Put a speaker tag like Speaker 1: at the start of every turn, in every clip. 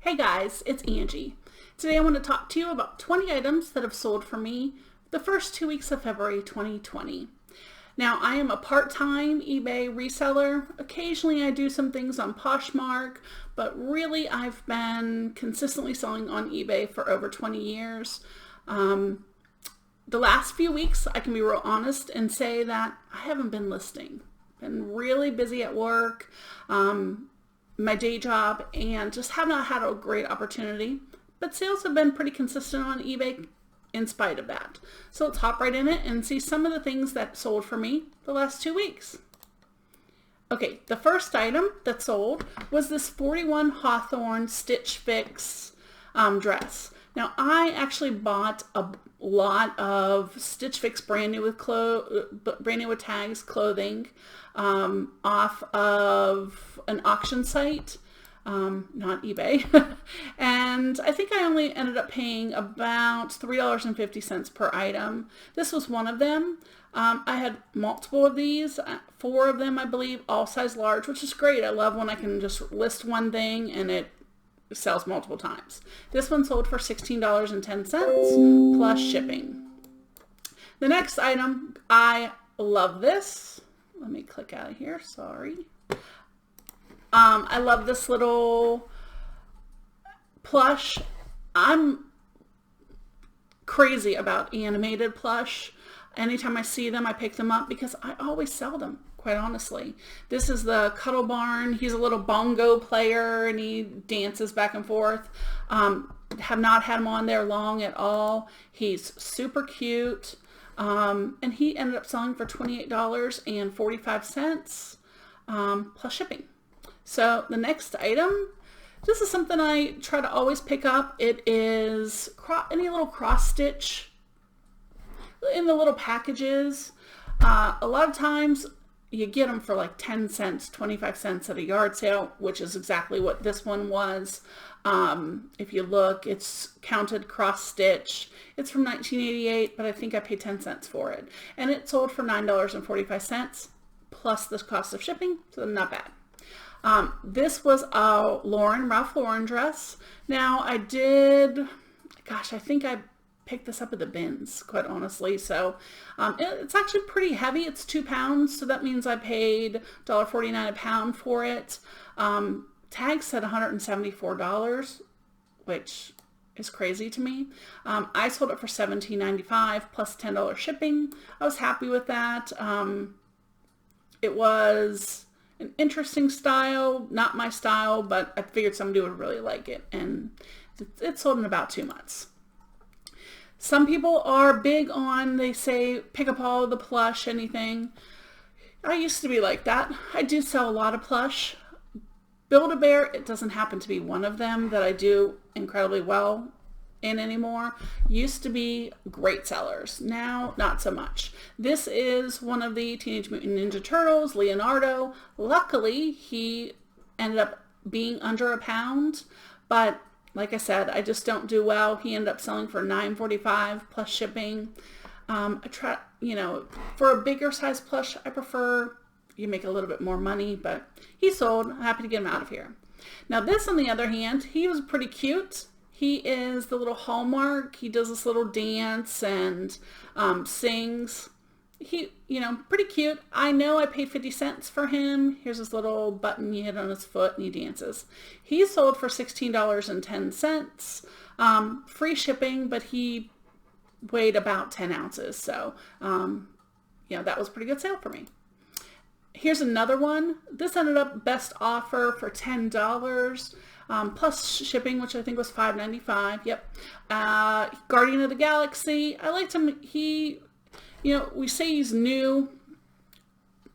Speaker 1: Hey guys, it's Angie. Today I want to talk to you about 20 items that have sold for me the first 2 weeks of February 2020. Now, I am a part-time eBay reseller. Occasionally I do some things on Poshmark, but really I've been consistently selling on eBay for over 20 years. The last few weeks, I can be real honest and say that I haven't been listing. Been really busy at work, my day job, and just have not had a great opportunity. But sales have been pretty consistent on eBay in spite of that. So let's hop right in it and see some of the things that sold for me the last 2 weeks. Okay, the first item that sold was this 41 Hawthorne Stitch Fix dress. Now, I actually bought a lot of Stitch Fix brand new with tags clothing off of an auction site, not eBay. And I think I only ended up paying about $3.50 per item. This was one of them. I had multiple of these, 4 of them, I believe, all size large, which is great. I love when I can just list one thing and it sells multiple times. This one sold for $16.10 plus shipping. The next item, I love this. Let me click out of here, sorry. I love this little plush. I'm crazy about animated plush. Anytime I see them, I pick them up because I always sell them, quite honestly. This is the Cuddle Barn. He's a little bongo player and he dances back and forth. Have not had him on there long at all. He's super cute. And he ended up selling for $28.45 plus shipping. So the next item, this is something I try to always pick up. It is any little cross stitch in the little packages. A lot of times you get them for like 10 cents, 25 cents at a yard sale, which is exactly what this one was. If you look, it's counted cross stitch. It's from 1988, but I think I paid 10 cents for it. And it sold for $9.45 plus the cost of shipping, so not bad. This was a Ralph Lauren dress. Now I think I picked this up at the bins, quite honestly. So it's actually pretty heavy. It's 2 pounds, so that means I paid $1.49 a pound for it. Tag said $174, which is crazy to me. I sold it for $17.95 plus $10 shipping. I was happy with that. It was an interesting style, not my style, but I figured somebody would really like it, and it sold in about 2 months. Some people are big on, they say, pick up all the plush, anything. I used to be like that. I do sell a lot of plush. Build-A-Bear, it doesn't happen to be one of them that I do incredibly well in anymore. Used to be great sellers. Now, not so much. This is one of the Teenage Mutant Ninja Turtles, Leonardo. Luckily, he ended up being under a pound, but like I said, I just don't do well. He ended up selling for $9.45 plus shipping. For a bigger size plush, I prefer you make a little bit more money, but he sold. I'm happy to get him out of here. Now this, on the other hand, he was pretty cute. He is the little Hallmark. He does this little dance and sings. He, pretty cute. I know I paid 50 cents for him. Here's this little button you hit on his foot and he dances. He sold for $16.10. Free shipping, but he weighed about 10 ounces. So, that was a pretty good sale for me. Here's another one. This ended up best offer for $10. Plus shipping, which I think was $5.95. Yep. Guardian of the Galaxy. I liked him. He, we say he's new.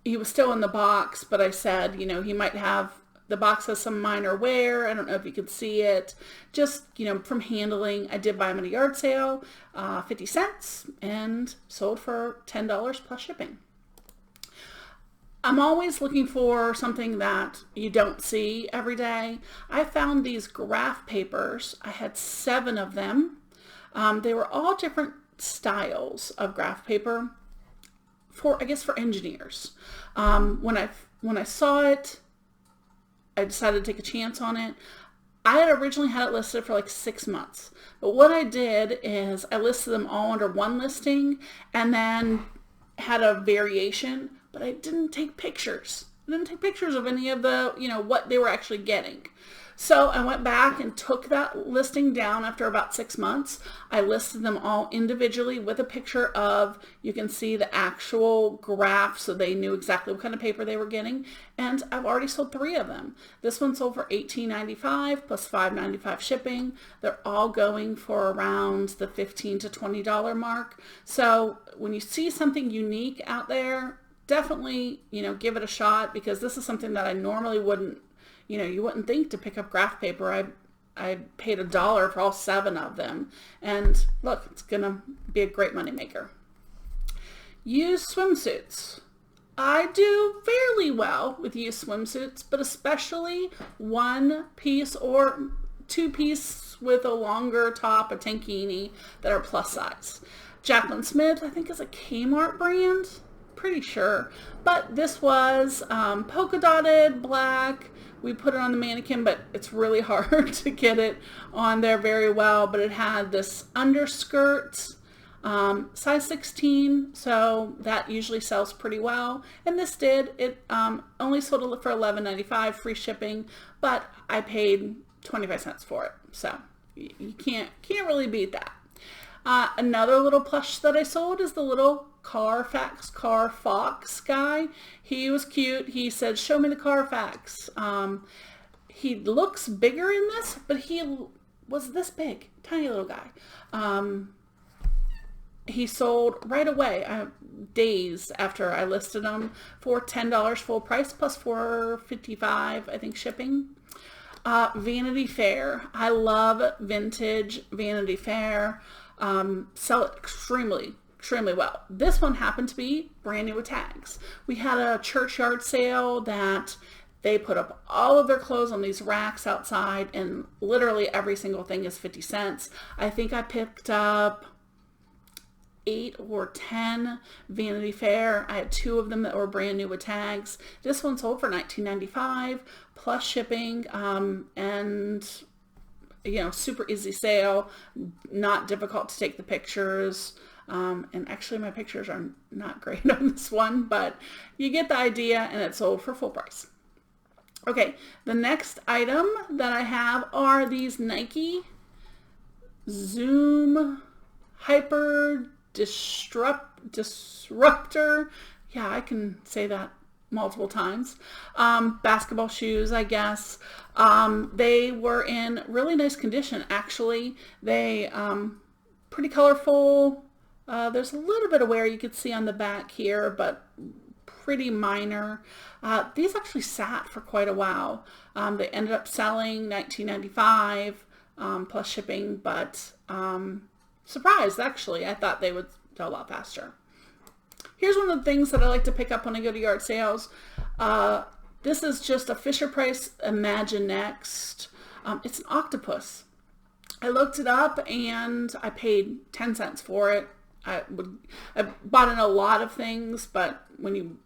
Speaker 1: He was still in the box, but I said, he might have, the box has some minor wear. I don't know if you could see it. Just, from handling, I did buy him at a yard sale, 50 cents, and sold for $10 plus shipping. I'm always looking for something that you don't see every day. I found these graph papers. I had 7 of them. They were all different styles of graph paper for engineers. When I saw it, I decided to take a chance on it. I had originally had it listed for like 6 months. But what I did is I listed them all under one listing and then had a variation, but I didn't take pictures. I didn't take pictures of any of the, what they were actually getting. So I went back and took that listing down after about 6 months. I listed them all individually with a picture of, you can see the actual graph so they knew exactly what kind of paper they were getting. And I've already sold 3 of them. This one sold for $18.95 plus $5.95 shipping. They're all going for around the $15 to $20 mark. So when you see something unique out there, definitely, give it a shot, because this is something that I normally wouldn't, you wouldn't think to pick up graph paper. I paid $1 for all 7 of them. And look, it's going to be a great moneymaker. Used swimsuits. I do fairly well with used swimsuits, but especially 1-piece or 2-piece with a longer top, a tankini, that are plus size. Jaclyn Smith, I think, is a Kmart brand. Pretty sure. But this was polka dotted black. We put it on the mannequin, but it's really hard to get it on there very well. But it had this underskirt, size 16, so that usually sells pretty well. And this did. It only sold it for $11.95, free shipping, but I paid 25 cents for it. So you can't really beat that. Another little plush that I sold is the little Carfax guy. He was cute. He said, "Show me the Carfax." He looks bigger in this, but he was this big, tiny little guy. He sold right away, days after I listed him, for $10 full price plus $4.55, I think, shipping. Vanity Fair. I love vintage Vanity Fair. Sell it extremely well. This one happened to be brand new with tags. We had a churchyard sale that they put up all of their clothes on these racks outside, and literally every single thing is 50 cents. I think I picked up 8 or 10 Vanity Fair. I had 2 of them that were brand new with tags. This one sold for $19.95 plus shipping, and super easy sale, not difficult to take the pictures. And actually my pictures are not great on this one, but you get the idea, and it sold for full price. Okay, the next item that I have are these Nike Zoom Hyper Disruptor. Yeah, I can say that multiple times. Basketball shoes, I guess. They were in really nice condition, actually. They pretty colorful. There's a little bit of wear you could see on the back here, but pretty minor. These actually sat for quite a while. They ended up selling $19.95 plus shipping, but surprised, actually. I thought they would sell a lot faster. Here's one of the things that I like to pick up when I go to yard sales. This is just a FisherPrice Imagine Next. It's an octopus. I looked it up and I paid 10 cents for it. I bought in a lot of things, but when you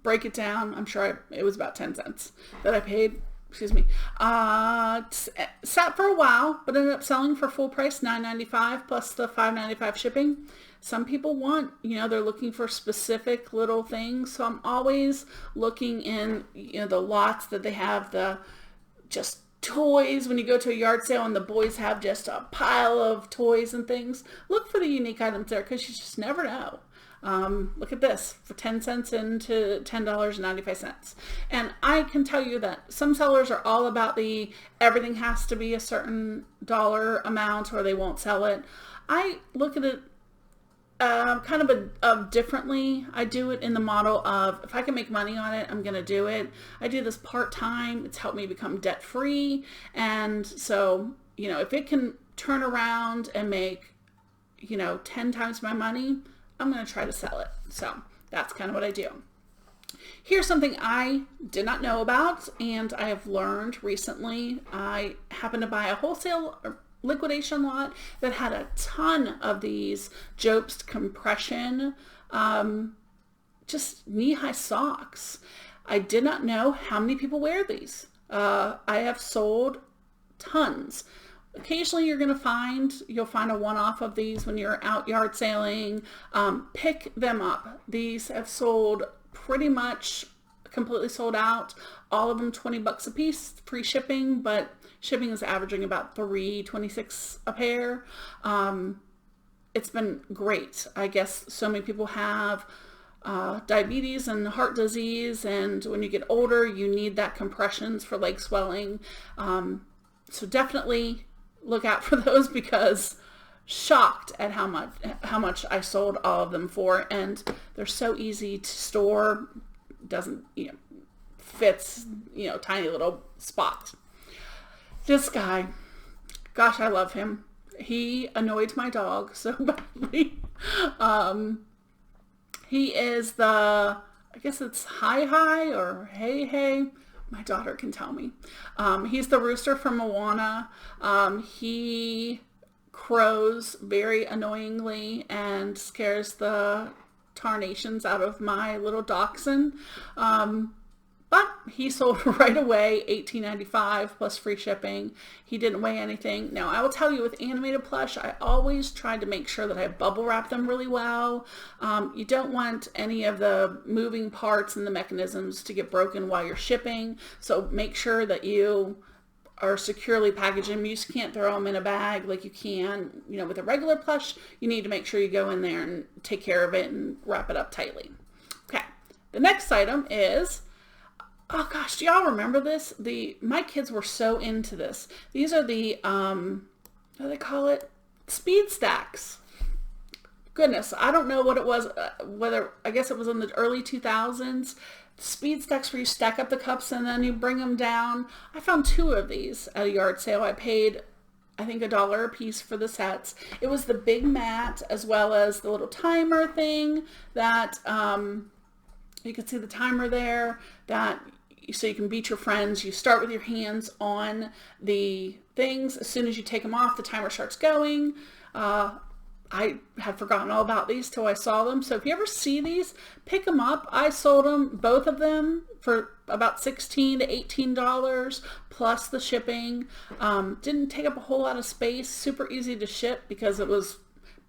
Speaker 1: break it down, I'm sure it was about 10 cents that I paid. Excuse me. Sat for a while, but ended up selling for full price, $9.95 plus the $5.95 shipping. Some people want, they're looking for specific little things. So I'm always looking in, the lots that they have the just toys. When you go to a yard sale and the boys have just a pile of toys and things, look for the unique items there, because you just never know. Look at this, for 10 cents into $10.95. And I can tell you that some sellers are all about everything has to be a certain dollar amount or they won't sell it. I look at it kind of differently. I do it in the model of, if I can make money on it, I'm going to do it. I do this part-time. It's helped me become debt-free. And so, if it can turn around and make, 10 times my money, I'm going to try to sell it. So that's kind of what I do. Here's something I did not know about, and I have learned recently. I happened to buy a wholesale liquidation lot that had a ton of these Jobst compression, just knee-high socks. I did not know how many people wear these. I have sold tons. Occasionally you'll find a one-off of these when you're out yard sailing. Pick them up. These have sold pretty much completely sold out. All of them $20 a piece, free shipping, but shipping is averaging about $3.26 a pair. It's been great. I guess so many people have diabetes and heart disease, and when you get older you need that compressions for leg swelling. So definitely look out for those, because shocked at how much I sold all of them for, and they're so easy to store. Doesn't, fits, tiny little spot. This guy, gosh, I love him. He annoyed my dog so badly. He is I guess it's hi or hey. My daughter can tell me. He's the rooster from Moana. He crows very annoyingly and scares the tarnations out of my little dachshund. But he sold right away, $18.95 plus free shipping. He didn't weigh anything. Now, I will tell you, with animated plush, I always try to make sure that I bubble wrap them really well. You don't want any of the moving parts and the mechanisms to get broken while you're shipping. So make sure that you are securely packaging them. You just can't throw them in a bag like you can, with a regular plush. You need to make sure you go in there and take care of it and wrap it up tightly. Okay, the next item is, oh gosh, do y'all remember this? My kids were so into this. These are the, what do they call it? Speed stacks. Goodness, I don't know what it was, I guess it was in the early 2000s. Speed stacks where you stack up the cups and then you bring them down. I found 2 of these at a yard sale. I paid, I think, $1 a piece for the sets. It was the big mat as well as the little timer thing that, you can see the timer there, so you can beat your friends. You start with your hands on the things. As soon as you take them off, the timer starts going. I had forgotten all about these till I saw them. So if you ever see these, pick them up. I sold them, both of them, for about $16 to $18 plus the shipping. Didn't take up a whole lot of space. Super easy to ship because it was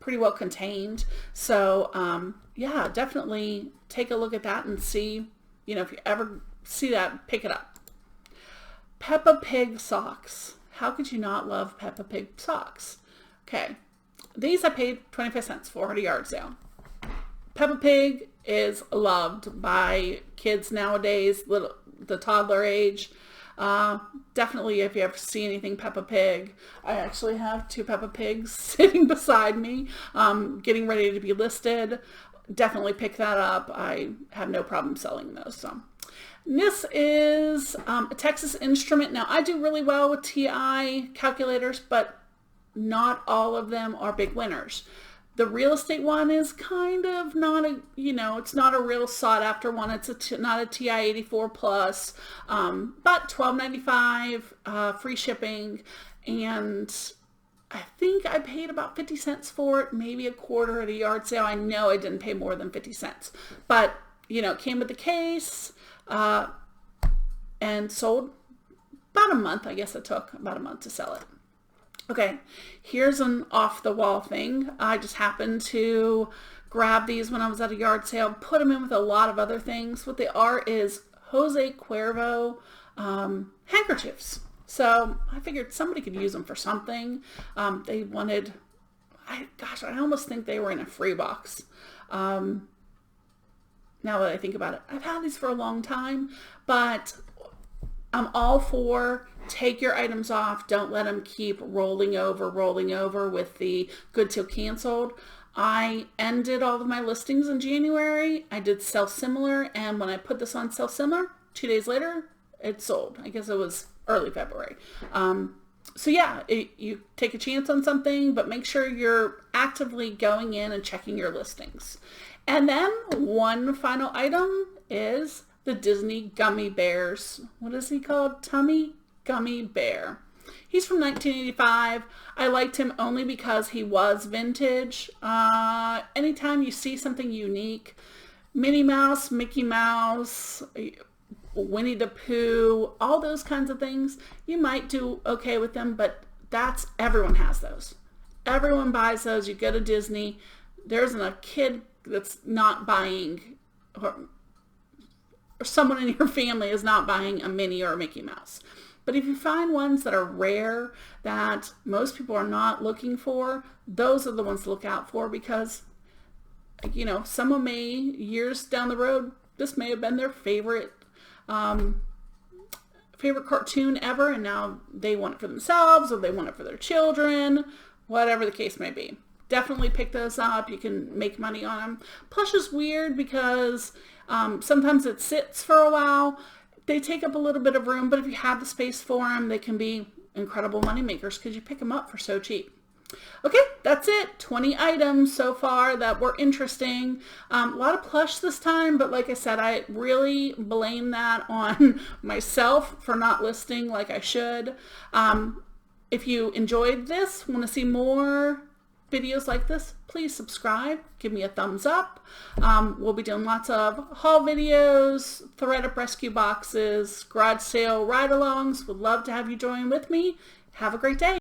Speaker 1: pretty well contained. So yeah, definitely take a look at that and see, if you ever see that, pick it up. Peppa Pig Socks. How could you not love Peppa Pig Socks? Okay. These I paid 25 cents for at a yard sale. Peppa Pig is loved by kids nowadays, the toddler age. Definitely, if you ever see anything Peppa Pig, I actually have 2 Peppa Pigs sitting beside me, getting ready to be listed. Definitely pick that up. I have no problem selling those. So this is a Texas Instrument. Now, I do really well with TI calculators, but not all of them are big winners. The real estate one is kind of not it's not a real sought after one. It's not a TI 84 plus, but $12.95 free shipping, and I think I paid about 50 cents for it, maybe a quarter at a yard sale. I know I didn't pay more than 50 cents, but it came with the case, and sold about a month. I guess it took about a month to sell it. Okay, here's an off-the-wall thing. I just happened to grab these when I was at a yard sale, put them in with a lot of other things. What they are is Jose Cuervo handkerchiefs. So I figured somebody could use them for something. They wanted, I almost think they were in a free box. Now that I think about it, I've had these for a long time, but I'm all for take your items off. Don't let them keep rolling over with the good till canceled. I ended all of my listings in January. I did sell similar, and when I put this on sell similar, 2 days later, it sold. I guess it was early February. So yeah, you take a chance on something, but make sure you're actively going in and checking your listings. And then one final item is the Disney Gummy Bears. What is he called? Tummy Gummy Bear. He's from 1985. I liked him only because he was vintage. Anytime you see something unique, Minnie Mouse, Mickey Mouse, Winnie the Pooh, all those kinds of things, you might do okay with them, but everyone has those. Everyone buys those. You go to Disney, there isn't a kid that's not buying, or someone in your family is not buying a Minnie or a Mickey Mouse. But if you find ones that are rare, that most people are not looking for, those are the ones to look out for, because, you know, someone may, years down the road, this may have been their favorite cartoon ever, and now they want it for themselves, or they want it for their children, whatever the case may be. Definitely pick those up. You can make money on them. Plush is weird because sometimes it sits for a while. They take up a little bit of room, but if you have the space for them, they can be incredible money makers because you pick them up for so cheap. Okay, that's it. 20 items so far that were interesting. A lot of plush this time, but like I said, I really blame that on myself for not listing like I should. If you enjoyed this, want to see more videos like this, please subscribe, give me a thumbs up. We'll be doing lots of haul videos, thread up rescue boxes, garage sale ride-alongs. Would love to have you join with me. Have a great day.